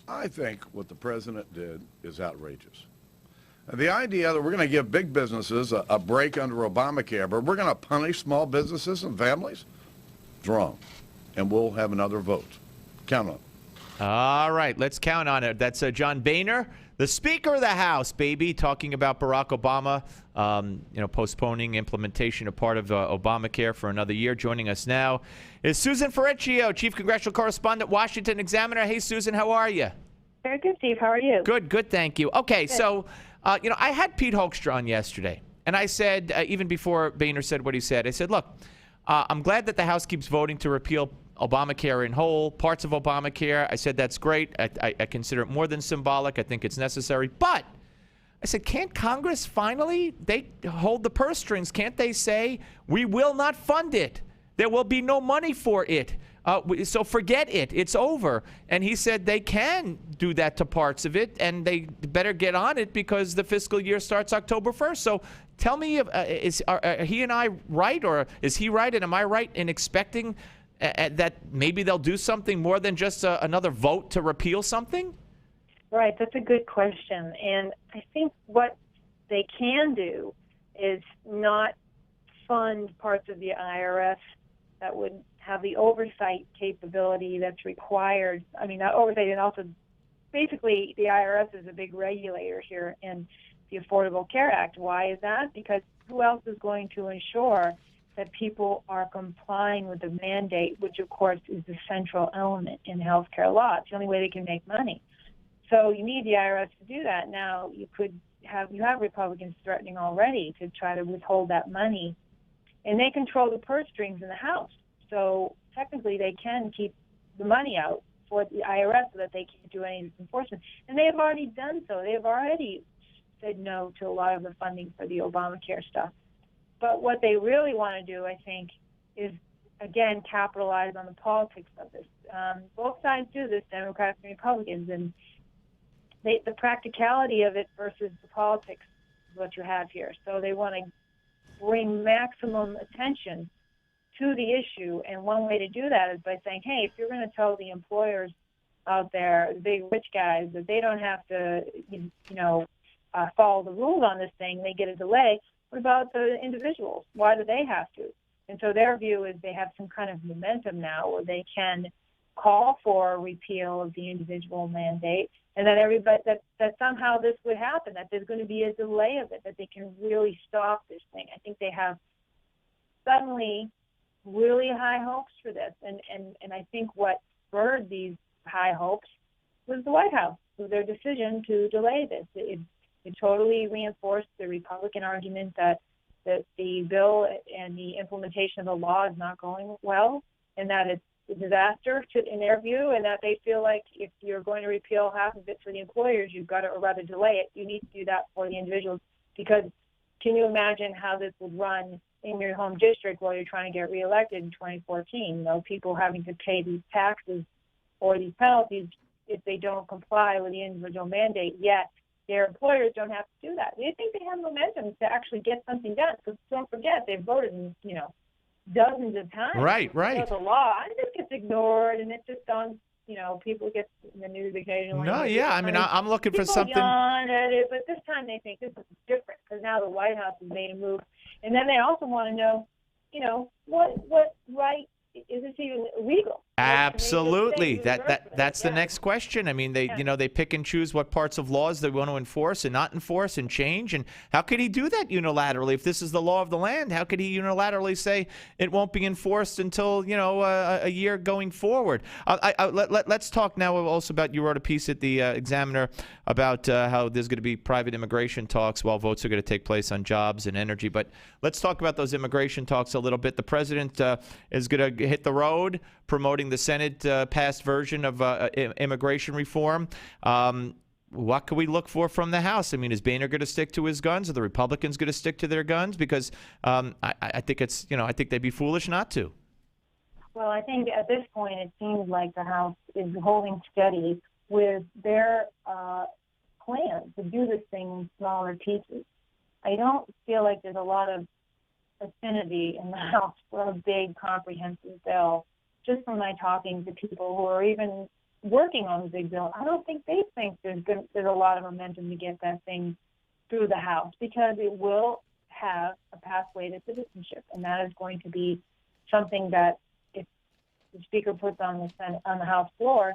I think what the president did is outrageous. The idea that we're going to give big businesses a break under Obamacare, but we're going to punish small businesses and families, is wrong. And we'll have another vote. Count on it. All right, let's count on it. That's John Boehner, the Speaker of the House, baby, talking about Barack Obama, postponing implementation of part of Obamacare for another year. Joining us now is Susan Ferrechio, Chief Congressional Correspondent, Washington Examiner. Hey, Susan, how are you? Very good, Steve. How are you? Good, thank you. Okay, good. So, I had Pete Hoekstra on yesterday, and I said, even before Boehner said what he said, I said, look, I'm glad that the House keeps voting to repeal Obamacare in whole, parts of Obamacare. I said that's great. I consider it more than symbolic. I think it's necessary. But I said, can't Congress finally, they hold the purse strings, can't they say, we will not fund it? There will be no money for it. So forget it. It's over. And he said they can do that to parts of it, and they better get on it because the fiscal year starts October 1st. So tell me, are he and I right, or is he right, and am I right in expecting that maybe they'll do something more than just another vote to repeal something? Right, that's a good question. And I think what they can do is not fund parts of the IRS that would have the oversight capability that's required. I mean, not oversight, and also basically the IRS is a big regulator here in the Affordable Care Act. Why is that? Because who else is going to ensure that people are complying with the mandate, which of course is the central element in healthcare law? It's the only way they can make money. So you need the IRS to do that. Now you have Republicans threatening already to try to withhold that money, and they control the purse strings in the House. So technically they can keep the money out for the IRS so that they can't do any enforcement. And they have already done so. They have already said no to a lot of the funding for the Obamacare stuff. But what they really want to do, I think, is, again, capitalize on the politics of this. Both sides do this, Democrats and Republicans, and the practicality of it versus the politics is what you have here. So they want to bring maximum attention to the issue, and one way to do that is by saying, hey, if you're going to tell the employers out there, the big rich guys, that they don't have to, follow the rules on this thing, they get a delay. What about the individuals? Why do they have to? And so their view is they have some kind of momentum now where they can call for a repeal of the individual mandate, and that everybody that somehow this would happen, that there's going to be a delay of it, that they can really stop this thing. I think they have suddenly really high hopes for this, and I think what spurred these high hopes was the White House, with their decision to delay this. It totally reinforced the Republican argument that the bill and the implementation of the law is not going well, and that it's a disaster in their view, and that they feel like if you're going to repeal half of it for the employers, you've got to, or rather delay it, you need to do that for the individuals. Because can you imagine how this would run in your home district while you're trying to get reelected in 2014? People having to pay these taxes or these penalties if they don't comply with the individual mandate, yet their employers don't have to do that. They think they have momentum to actually get something done. So don't forget, they've voted, dozens of times. Right. The law, and it gets ignored, and it's just on, people get in the news occasionally. No, yeah, I mean, I'm looking for something. Yawn at it, but this time they think this is different because now the White House has made a move. And then they also want to know, what right is this even legal? Absolutely. That's the next question. I mean, they pick and choose what parts of laws they want to enforce and not enforce and change. And how could he do that unilaterally? If this is the law of the land, how could he unilaterally say it won't be enforced until, a year going forward? Let's talk now also about, you wrote a piece at the Examiner about how there's going to be private immigration talks while votes are going to take place on jobs and energy. But let's talk about those immigration talks a little bit. The president is going to hit the road promoting the Senate passed version of immigration reform. What can we look for from the House? I mean, is Boehner going to stick to his guns? Are the Republicans going to stick to their guns? Because I think I think they'd be foolish not to. Well, I think at this point it seems like the House is holding steady with their plan to do this thing in smaller pieces. I don't feel like there's a lot of affinity in the House for a big, comprehensive bill. Just from my talking to people who are even working on the big bill, I don't think they think there's a lot of momentum to get that thing through the House, because it will have a pathway to citizenship, and that is going to be something that if the Speaker puts on the House floor,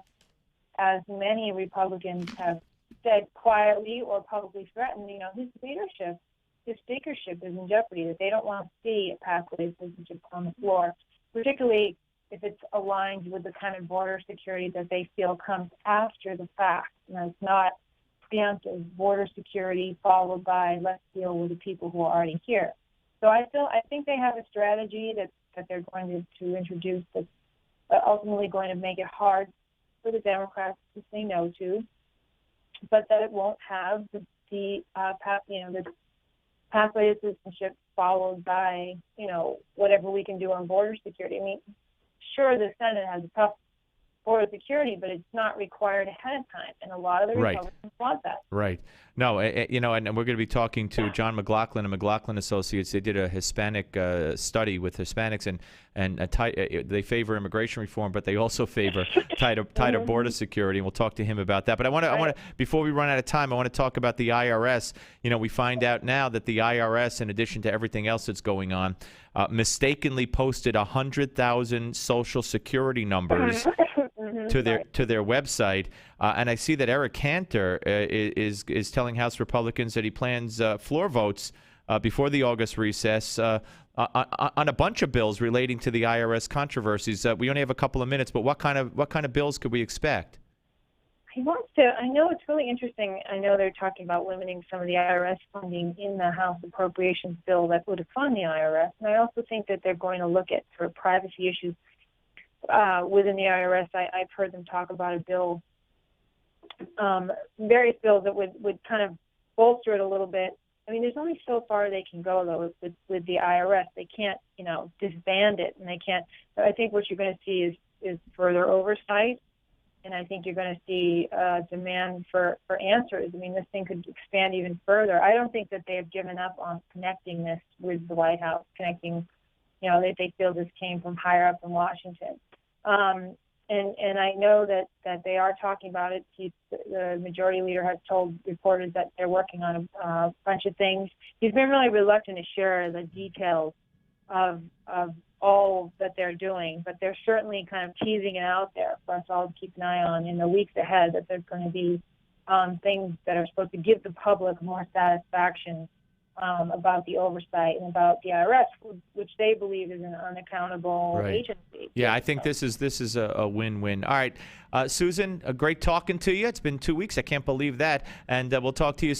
as many Republicans have said quietly or publicly threatened, his speakership is in jeopardy, that they don't want to see a pathway to citizenship on the floor, particularly if it's aligned with the kind of border security that they feel comes after the fact. It's not preemptive border security followed by let's deal with the people who are already here. So I think they have a strategy that they're going to introduce that's ultimately going to make it hard for the Democrats to say no to, but that it won't have the pathway to citizenship followed by, whatever we can do on border security. I mean, sure, the Senate has a tough border security, but it's not required ahead of time, and a lot of the Republicans want that. Right. No, and we're going to be talking to John McLaughlin and McLaughlin Associates. They did a Hispanic study with Hispanics, and they favor immigration reform, but they also favor tighter border security, and we'll talk to him about that. But I want to before we run out of time, I want to talk about the IRS. We find out now that the IRS, in addition to everything else that's going on, mistakenly posted 100,000 Social Security numbers to their website, and I see that Eric Cantor is telling House Republicans that he plans floor votes before the August recess on a bunch of bills relating to the IRS controversies. We only have a couple of minutes, but what kind of bills could we expect? He wants to. I know it's really interesting. I know they're talking about limiting some of the IRS funding in the House Appropriations bill that would fund the IRS, and I also think that they're going to look at sort of privacy issues within the IRS. I've heard them talk about a bill, various bills that would kind of bolster it a little bit. I mean, there's only so far they can go, though, with the IRS. They can't, disband it, and they can't. I think what you're going to see is further oversight, and I think you're going to see demand for answers. I mean, this thing could expand even further. I don't think that they have given up on connecting this with the White House, they feel this came from higher up in Washington. And I know that they are talking about it. The majority leader has told reporters that they're working on a bunch of things. He's been really reluctant to share the details of all that they're doing, but they're certainly kind of teasing it out there for us all to keep an eye on in the weeks ahead, that there's going to be things that are supposed to give the public more satisfaction about the oversight and about the IRS, which they believe is an unaccountable agency. Yeah, I think this is a win-win. All right, Susan, great talking to you. It's been 2 weeks. I can't believe that. And we'll talk to you